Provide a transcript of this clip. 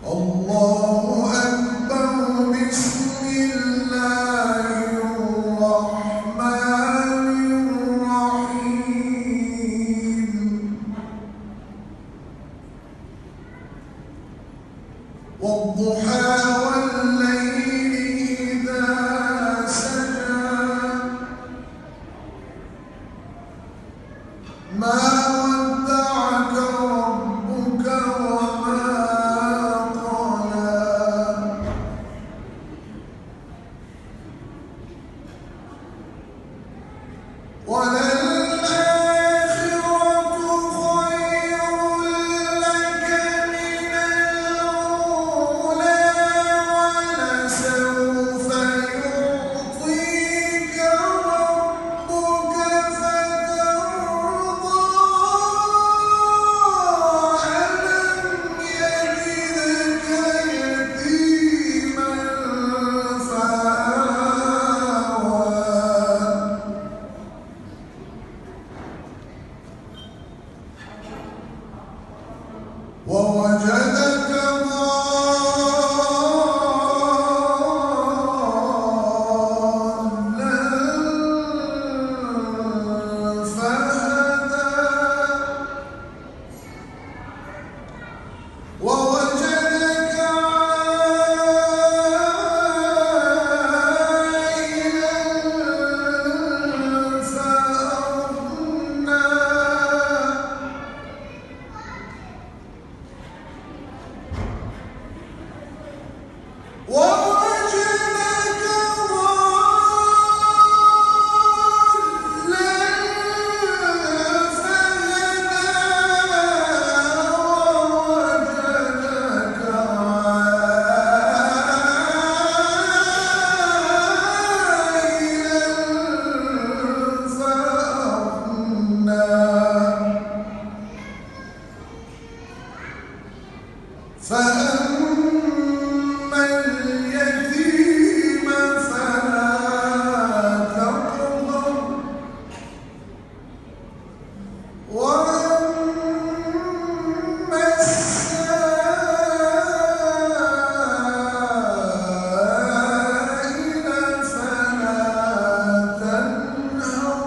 الله أكبر. بسم الله الرحمن الرحيم. والضحى والليل إذا سجى ما ودعك ربك وما قلى وللآخرة خير لك من الأولى ولسوف يعطيك ربك فترضى. ألم يجدك يتيما فآوى ووجدك ضالا فهدى ووجدك عائلا فأغنى ووجدك ضالا فهدى ووجدك عائلا فأغنى. فأما اليتيم فلا تقهر وأما السائل فلا تنهر